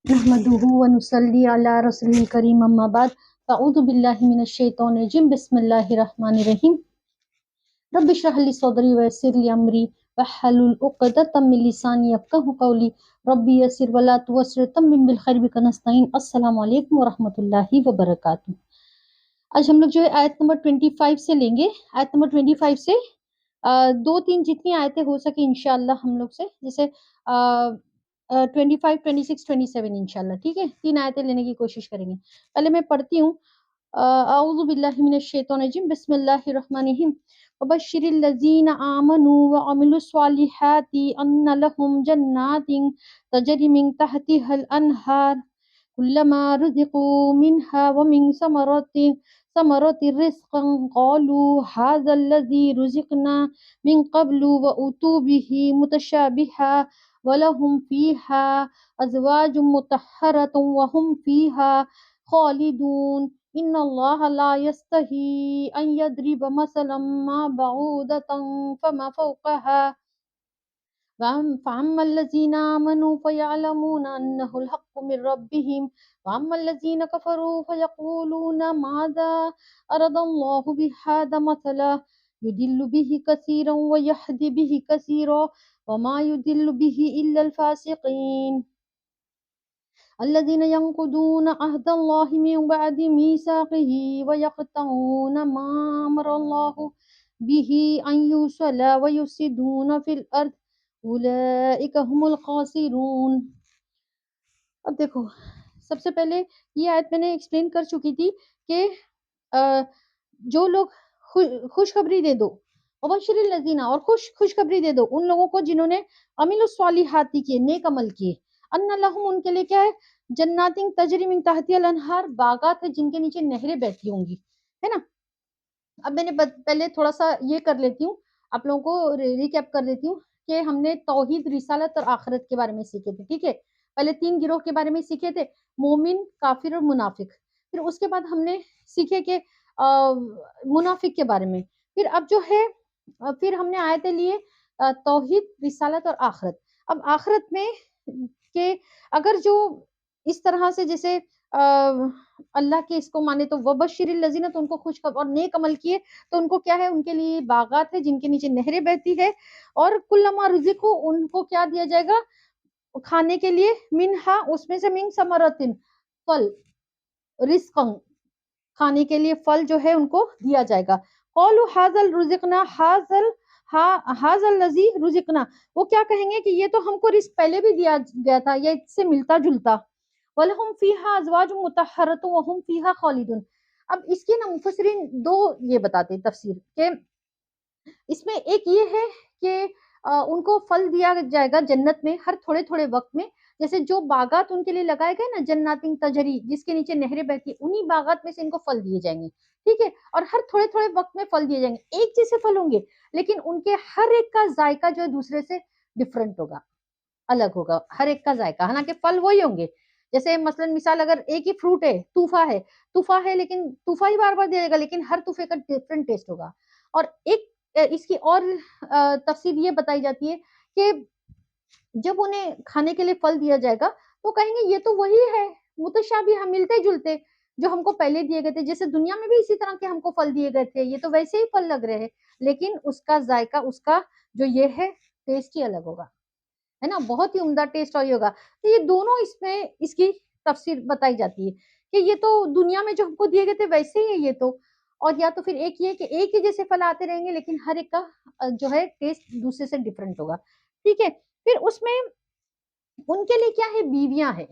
नहमदुहु व नुसल्ली अला रसूलिल करीम अम्मा बाद अऊज़ु बिल्लाहि मिनश शैतानिर रजीम बिस्मिल्लाहिर रहमानिर रहीम रब्बि इश्रह ली सदरी व यस्सिर ली अमरी वहलुल उक़दतम मिन लिसानी यफ़क़हू क़ौली रब्बि यस्सिर व ला तुअस्सिर तम्मिम बिल खैरि बिका नस्तईन। अस्सलामु अलैकुम व रहमतुल्लाहि व बरकातुहू। आज हम लोग जो है आयत नंबर 25 से लेंगे। आयत नंबर 25 से दो तीन जितनी आयतें हो सके इंशाअल्लाह हम लोग से, जैसे 25, 26, 27 इंशाअल्लाह, ठीक है। 3 आयतें लेने की कोशिश करेंगे। पहले मैं पढ़ती हूँ। अऊज़ु बिल्लाहि मिनश शैतानिर रजीम बिस्मिल्लाहिर रहमानिर रहीम वबश्शिरिल लज़ीना आमनू व अमिलुस स्वालिहाति अन्ना लहुम जन्नातिन तजरी मिन तहतिहल अनहार कुल्लमा रुज़िक़ू मिनहा व मिन समरति रिज़्क़न क़ालू हाज़ा लज़ी रुज़िक़ना मिन क़ब्लु व उतू बिही मुतशाबिहा वलहुम फ़ीहा अज़वाजुम मुतहहरतुन व हुम फ़ीहा ख़ालिदून इन्नल्लाहा ला यस्तही अन यद्रिब मसलन मा बऊदतन फमा फ़ौक़हा فأما الذين آمنوا فيعلمون أنه الحق من ربهم وأما الذين كفروا فيقولون ماذا أراد الله بهذا مثلا يضل به كثيرا ويهدي به كثيرا وما يضل به إلا الفاسقين الذين ينقضون عهد الله من بعد ميثاقه ويقطعون ما أمر الله به أن يوصل ويفسدون في الأرض उलाइका हुमुल खासिरून। अब देखो, सबसे पहले ये आयत मैंने एक्सप्लेन कर चुकी थी कि जो लोग खुशखबरी दे दो, वबश्शिरिल लज़ीना, और खुशखबरी दे दो उन लोगों को जिन्होंने अमिलुस स्वालिहाति किए, नेक अमल किए, अन्ना लहुम, उनके लिए क्या है, जन्नातिन तजरी मिन तहतिहल अनहार, बागात है जिनके नीचे नहरें बहती होंगी, है ना। अब मैंने पहले थोड़ा सा ये कर लेती हूँ, आप लोगों को रिकैप कर देती हूँ कि हमने तौहीद, रिसालत और आखिरत के बारे में सीखे थे, ठीक है। पहले 3 गिरोह के बारे में सीखे थे, मोमिन, काफिर और मुनाफिक। फिर उसके बाद हमने सीखे कि मुनाफिक के बारे में। फिर अब जो है फिर हमने आयतें लिए तौहीद, रिसालत और आखिरत। अब आखिरत में कि अगर जो इस तरह से जैसे अल्लाह के इसको माने तो वबश्शिरिल लज़ीना, तो उनको खुशखबरी, और नेक अमल किए तो उनको क्या है, उनके लिए बागात है जिनके नीचे नहरें बहती है, और कुल्लमा रुज़िक़ू, उनको क्या दिया जाएगा खाने के लिए, मिनहा, उसमें से, मिन समरतिन, फल, रिज़्क़न, खाने के लिए फल जो है उनको दिया जाएगा। क़ालू हाज़ल रुज़िक़ना, हाज़ल लज़ी रुज़िक़ना, वो क्या कहेंगे कि ये तो हमको रिज़्क़ पहले भी दिया गया था, ये इससे मिलता जुलता। वलहुम फ़ीहा अज़वाजुम मुतहहरतुन व हुम फ़ीहा ख़ालिदून। अब इसके ना मुफ़स्सिरीन 2 ये बताते हैं तफ़सीर के, इसमें एक ये है कि उनको फल दिया जाएगा जन्नत में हर थोड़े-थोड़े वक़्त में, जैसे जो बागात उनके लिए लगाए गए ना, जन्नातिन तजरी, जिसके नीचे नहरें बहती हैं, उन्हीं बागात में से इनको फल दिए जाएंगे, ठीक है। और हर थोड़े-थोड़े वक़्त में फल दिए जाएंगे, एक जैसे फल होंगे, लेकिन उनके हर एक का जायका जो है दूसरे से डिफरेंट होगा, अलग होगा, हर एक का जायका, हालांकि फल वही होंगे। जैसे मसलन मिसाल, अगर एक ही फ्रूट है, तूफा है, लेकिन तूफा ही बार बार दिया जाएगा, लेकिन हर तूफे का डिफरेंट टेस्ट होगा। और एक इसकी और तफसीर ये बताई जाती है कि जब उन्हें खाने के लिए फल दिया जाएगा तो कहेंगे ये तो वही है, मुतशाबिह, मिलते जुलते, जो हमको पहले दिए गए थे, जैसे दुनिया में भी इसी तरह के हमको फल दिए गए थे, ये तो वैसे ही फल लग रहे हैं, लेकिन उसका जायका, उसका जो ये है टेस्ट ही अलग होगा, है ना, बहुत ही उम्दा टेस्ट और होगा। तो ये दोनों इसमें इसकी तफसीर बताई जाती है कि ये तो दुनिया में जो हमको दिए गए थे वैसे ही है ये तो, और या तो फिर एक ये कि एक ही जैसे फल आते रहेंगे, लेकिन हर एक का जो है टेस्ट दूसरे से डिफरेंट होगा, ठीक है। फिर उसमें उनके लिए क्या है, बीवियां हैं,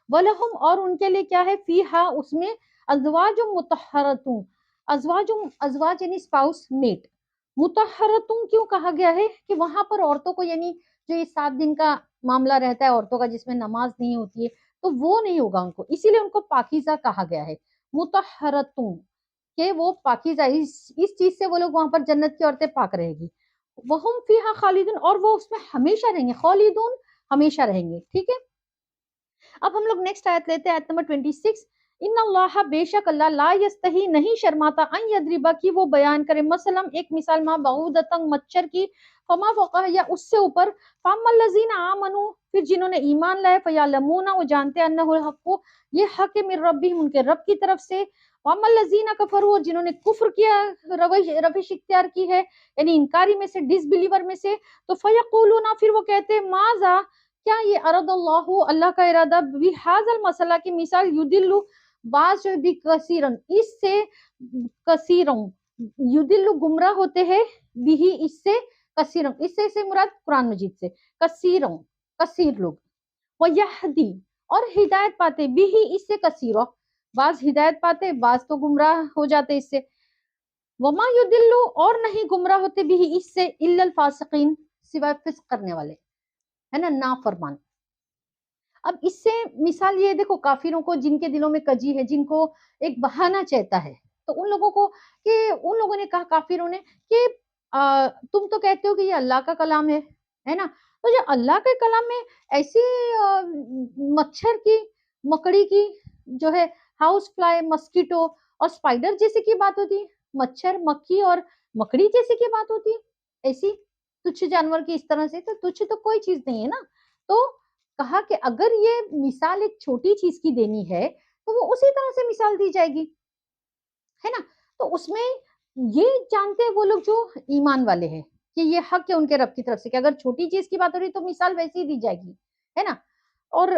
वलहुम, और उनके लिए क्या है, फीहा, उसमें, अज़वाजुम मुतहहरतुन, अज़वाज यानी स्पाउस, मेट, मुतहहरतुन क्यों कहा गया है कि वहां पर औरतों को, यानी जो ये 7 दिन का मामला रहता है औरतों का, जिसमें नमाज नहीं होती है, तो वो नहीं होगा उनको, इसीलिए उनको पाकीज़ा कहा गया है, मुतहहरतुन, के वो पाकीज़ा, इस चीज से वो लोग वहां पर जन्नत की औरतें पाक रहेगी। वहुम फीहा खालिदून, और वो उसमें हमेशा रहेंगे, खालिदून, हमेशा रहेंगे, ठीक है। अब हम लोग नेक्स्ट आयत लेते हैं, आयत नंबर 26। इन्नल्लाह, बेशक अल्लाह, ला यस्तही, नहीं शर्माता, अन यद्रिबा, की वो बयान करे, मसलम, एक मिसाल, मा बऊदतन, मच्छर की, फमा फौका, या उससे ऊपर, फअम्मल लज़ीना आमनू, پھر جنہوں نے ایمان لائے فیعلمون وہ جانتے ہیں انہ الحق یہ حق ہے من ربہم ان کے رب کی طرف سے، واما الذین کفروا جنہوں نے کفر کیا، روش اختیار کی ہے یعنی انکاری میں سے، ڈس بلیور میں سے، تو فیقولون پھر وہ کہتے ہیں ماذا کیا یہ اراد اللہ اللہ کا ارادہ بہذا المسئلہ کی مثال یدل بعض جو بھی کثیرن اس سے کثیروں یدل گمراہ ہوتے ہیں بھی اس سے کثیروں اس سے مراد قرآن مجید سے کثیروں کثیر لوگ ویہدی اور ہدایت پاتے بھی اس سے کثیروں بعض ہدایت پاتے بعض تو گمراہ ہو جاتے اس سے، وما یدل اور نہیں گمراہ ہوتے بھی اس سے الا الفاسقین سوائے فسق کرنے والے ہے نا نافرمان۔ اب اس سے مثال یہ دیکھو کافروں کو جن کے دلوں میں کجی ہے جن کو ایک بہانہ چاہتا ہے تو ان لوگوں کو کہ ان لوگوں نے کہا کافروں نے کہ تم تو کہتے ہو کہ یہ اللہ کا کلام ہے نا، تو جو اللہ کے کلام میں ایسی مچھر کی مکڑی کی جو ہے ہاؤس فلائی مسکیٹو اور اسپائڈر جیسے کی بات ہوتی ہے، مچھر مکھی اور مکڑی جیسے کی بات ہوتی ہے ایسی تچھ جانور کی اس طرح سے، تو تچھ تو کوئی چیز نہیں ہے نا، تو کہا کہ اگر یہ مثال ایک چھوٹی چیز کی دینی ہے تو وہ اسی طرح سے مثال دی جائے گی ہے نا، تو اس میں یہ جانتے ہیں وہ لوگ جو ایمان والے ہیں کہ یہ حق ہے ان کے رب کی طرف سے کہ اگر چھوٹی چیز کی بات ہو رہی تو مثال ویسی ہی دی جائے گی ہے نا، اور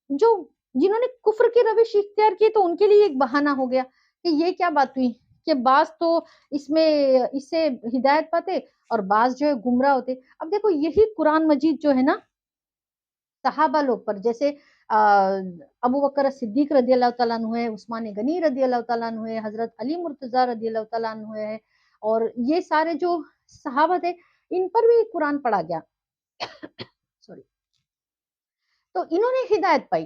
جو جنہوں نے کفر کی روش اختیار کی تو ان کے لیے ایک بہانہ ہو گیا کہ یہ کیا بات ہوئی کہ بعض تو اس میں اس سے ہدایت پاتے اور بعض جو ہے گمراہ ہوتے۔ اب دیکھو یہی قرآن مجید جو ہے نا صحابہ لوگ پر جیسے ابو بکر صدیق رضی اللہ تعالیٰ عنہ ہے، عثمان غنی رضی اللہ تعالیٰ عنہ ہے، حضرت علی مرتضیٰ رضی اللہ تعالیٰ عنہ ہے، اور یہ سارے جو صحابہ تھے ان پر بھی قرآن پڑھا گیا سوری، تو انہوں نے ہدایت پائی،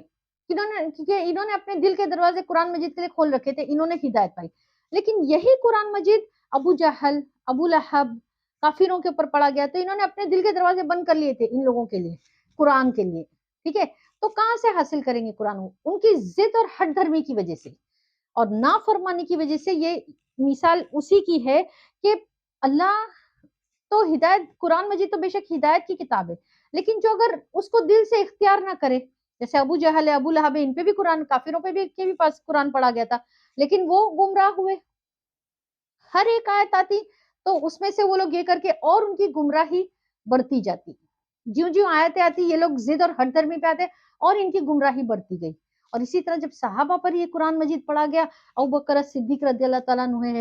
انہوں نے اپنے دل کے دروازے قرآن مجید کے لیے کھول رکھے تھے، انہوں نے ہدایت پائی، لیکن یہی قرآن مجید ابو جہل ابو لہب کافروں کے اوپر پڑھا گیا تو انہوں نے اپنے دل کے دروازے بند کر لیے تھے ان لوگوں کے لیے قرآن کے لیے، ٹھیک ہے، تو کہاں سے حاصل کریں گے قرآن؟ ان کی ضد اور ہٹ دھرمی کی وجہ سے اور نافرمانی کی وجہ سے۔ یہ مثال اسی کی ہے کہ اللہ تو ہدایت قرآن مجید تو بے شک ہدایت کی کتاب ہے، لیکن جو اگر اس کو دل سے اختیار نہ کرے، جیسے ابو جہل ہے ابو لہب ہے ان پہ بھی قرآن کافروں پہ بھی کے بھی پاس قرآن پڑھا گیا تھا لیکن وہ گمراہ ہوئے، ہر ایک آیت آتی تو اس میں سے وہ لوگ یہ کر کے اور ان کی گمراہی بڑھتی جاتی، جیوں جیوں آیتیں آتی یہ لوگ ضد اور ہٹ دھرمی پہ آتے اور ان کی گمراہی بڑھتی گئی، اور اسی طرح جب صحابہ پر یہ قرآن مجید پڑھا گیا ابو بکر صدیق رضی اللہ تعالیٰ عنہ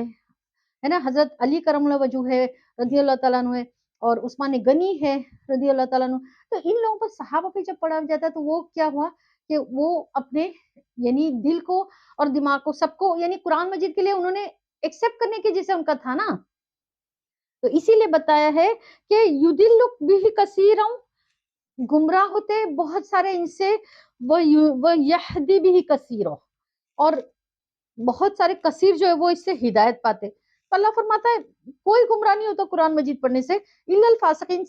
ہے نا، حضرت علی کرم اللہ وجہ ہے رضی اللہ تعالیٰ عنہ ہے، اور عثمان غنی ہے رضی اللہ تعالیٰ عنہ، تو ان لوگوں پر صحابہ پہ جب پڑھا جاتا ہے تو وہ کیا ہوا کہ وہ اپنے یعنی دل کو اور دماغ کو سب کو یعنی قرآن مجید کے لیے انہوں نے ایکسپٹ کرنے کی جیسے ان کا تھا نا، تو اسی لیے بتایا ہے کہ یدل بھی کثیروں گمراہ ہوتے بہت سارے ان سے، وہ یہدی بھی کثیروں اور بہت سارے کثیر جو ہے وہ اس سے ہدایت پاتے، تو اللہ فرماتا ہے کوئی گمراہ نہیں ہوتا قرآن مجید پڑھنے سے الا الفاسقین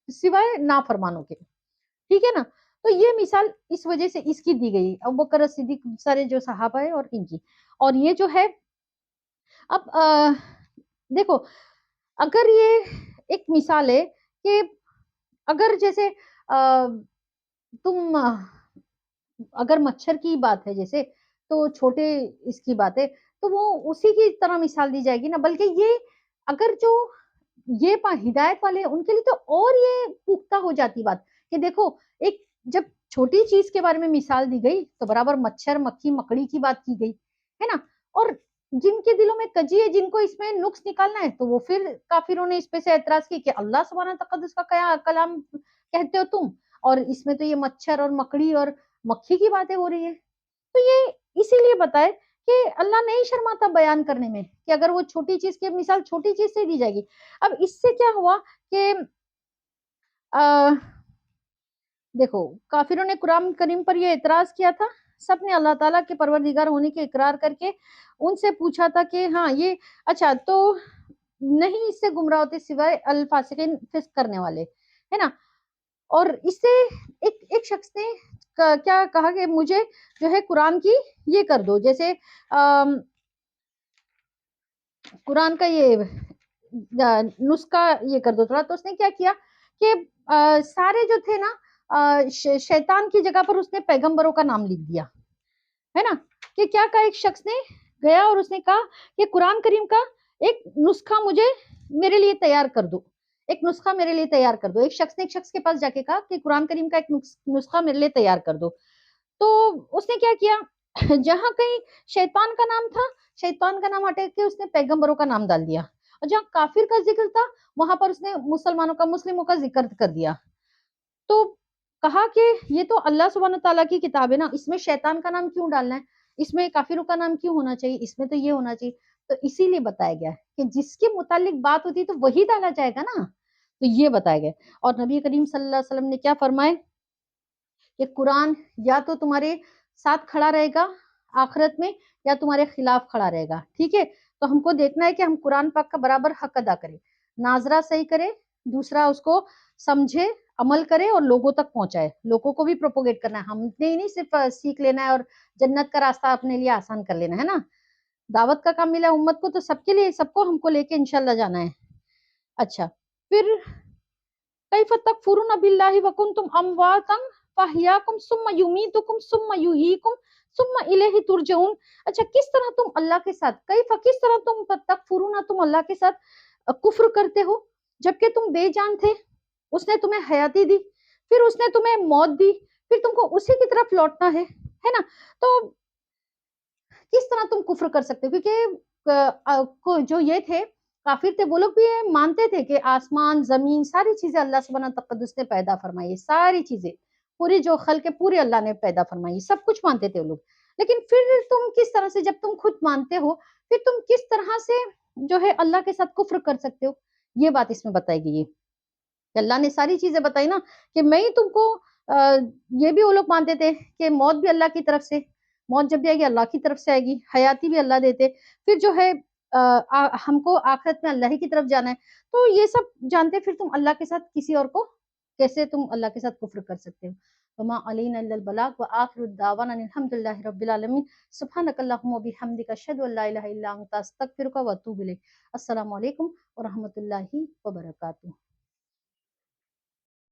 سوائے نافرمانوں کے، ٹھیک ہے نا، تو یہ مثال اس وجہ سے اس کی دی گئی ابو بکر صدیق سارے جو صحابہ ہے اور ان کی، اور یہ جو ہے اب دیکھو اگر یہ ایک مثال ہے کہ اگر جیسے تم اگر مچھر کی بات ہے جیسے تو چھوٹے اس کی بات ہے تو وہ اسی کی طرح مثال دی جائے گی نا، بلکہ یہ اگر جو یہ ہدایت والے ان کے لیے تو اور یہ پختہ ہو جاتی بات کہ دیکھو ایک جب چھوٹی چیز کے بارے میں مثال دی گئی تو برابر مچھر مکھی مکڑی کی بات کی گئی ہے نا، اور جن کے دلوں میں کجی ہے جن کو اس میں نقص نکالنا ہے تو وہ پھر کافروں نے اس پہ سے اعتراض کی کہ اللہ سبحانہ تقدس کا کلام کہتے ہو تم، اور اس میں تو یہ مچھر اور مکڑی اور مکھی کی باتیں ہو رہی ہے، تو یہ اسی لیے بتائے کہ اللہ نہیں شرماتا بیان کرنے میں کہ اگر وہ چھوٹی چیز کی مثال چھوٹی چیز سے دی جائے گی۔ اب اس سے کیا ہوا کہ دیکھو کافروں نے قرآن کریم پر یہ اعتراض کیا تھا، سب نے اللہ تعالیٰ کے پروردگار ہونے کے اقرار کر کے ان سے پوچھا تھا کہ ہاں یہ اچھا تو نہیں اس سے گمراہ ہوتے سوائے الفاسقین فسق کرنے والے ہے نا، اور اس سے ایک شخص نے کیا کہا کہ مجھے جو ہے قرآن کی یہ کر دو، جیسے قرآن کا یہ نسخہ یہ کر دو تھوڑا، تو اس نے کیا کیا کہ سارے جو تھے نا शैतान की जगह पर उसने पैगंबरों का नाम लिख दिया, है ना। कि क्या कहा, एक शख्स ने गया और उसने कहा कि कुरान करीम का एक नुस्खा मुझे मेरे लिए तैयार कर दो, एक नुस्खा मेरे लिए तैयार कर दो। एक शख्स ने एक शख्स के पास जाके कहा कि कुरान करीम का एक नुस्खा मेरे लिए तैयार कर दो। तो उसने क्या किया, जहां कहीं शैतान का नाम था, शैतान का नाम हटा के उसने पैगंबरों का नाम डाल दिया, और जहां काफिर का जिक्र था वहां पर उसने मुसलमानों का, मुस्लिमों का जिक्र कर दिया। तो कहा कि ये तो अल्लाह सुब्हान तआला की किताब है ना, इसमें शैतान का नाम क्यों डालना है, इसमें काफिरों का नाम क्यों होना चाहिए, इसमें तो ये होना चाहिए। तो इसीलिए बताया गया कि जिसके मुतालिक बात होती है तो वही डाला जाएगा ना, तो ये बताया गया। और नबी करीम सल्लल्लाहु अलैहि वसल्लम ने क्या फरमाया कि कुरान या तो तुम्हारे साथ खड़ा रहेगा आखिरत में, या तुम्हारे खिलाफ खड़ा रहेगा, ठीक है। तो हमको देखना है कि हम कुरान पाक का बराबर हक अदा करें, नाजरा सही करें, दूसरा उसको समझे, अमल करे और लोगों तक पहुंचाए, लोगों को भी प्रोपोगेट करना है। हमने ही नहीं सिर्फ सीख लेना है और जन्नत का रास्ता अपने लिए आसान कर लेना है ना। दावत का काम मिला उम्मत को, तो सबके लिए, सबको हमको लेके इंशाल्लाह जाना है। अच्छा, फिर कैफ तकफुरुन बिल्लाहि व कुंतुम अमवातन फअहयाकुम सुम्मा युमीतुकुम सुम्मा युहीकुम सुम्मा इलैहि तुरजऊन। अच्छा, किस तरह तुम अल्लाह के साथ, कैफ किस तरह तुम तकफुरुन, तुम अल्लाह के साथ कुफ्र करते हो, जबकि तुम बेजान थे, उसने तुम्हें हयाती दी, फिर उसने तुम्हें मौत दी, फिर तुमको उसी की तरफ लौटना है ना। तो किस तरह तुम कुफ्र कर सकते हो, क्योंकि जो ये थे काफिर थे, वो लोग भी ये मानते थे कि आसमान जमीन सारी चीजें अल्लाह सुब्हान तकद्दुस ने पैदा फरमाई है, सारी चीजें पूरी जो खल्क है पूरी अल्लाह ने पैदा फरमाई, सब कुछ मानते थे वो लोग। लेकिन फिर तुम किस तरह से, जब तुम खुद मानते हो, फिर तुम किस तरह से जो है अल्लाह के साथ कुफ्र कर सकते हो, ये बात इसमें बताई गई है। अल्लाह ने सारी चीजें बताई ना, कि मैं ही तुमको ये भी वो लोग मानते थे कि मौत भी अल्लाह की तरफ से, मौत जब भी आएगी अल्लाह की तरफ से आएगी, हयाती भी अल्लाह देते, फिर जो है हमको आखिरत में अल्लाह ही की तरफ जाना है। तो ये सब जानते, फिर तुम अल्लाह के साथ किसी और को कैसे तुम अल्लाह के साथ कुफ्र कर सकते हो। वमा अलैना इल्लल बलाग व आखिरु दावाना अल्हम्दुलिल्लाहि रब्बिल आलमीन। सुब्हानकल्लाहुम्मा व बिहम्दिका अशहदु अल्ला इलाहा इल्ला अंता अस्तगफिरुका व अतूबु इलैक। अस्सलामु अलैकुम व रहमतुल्लाहि व बरकातुहू।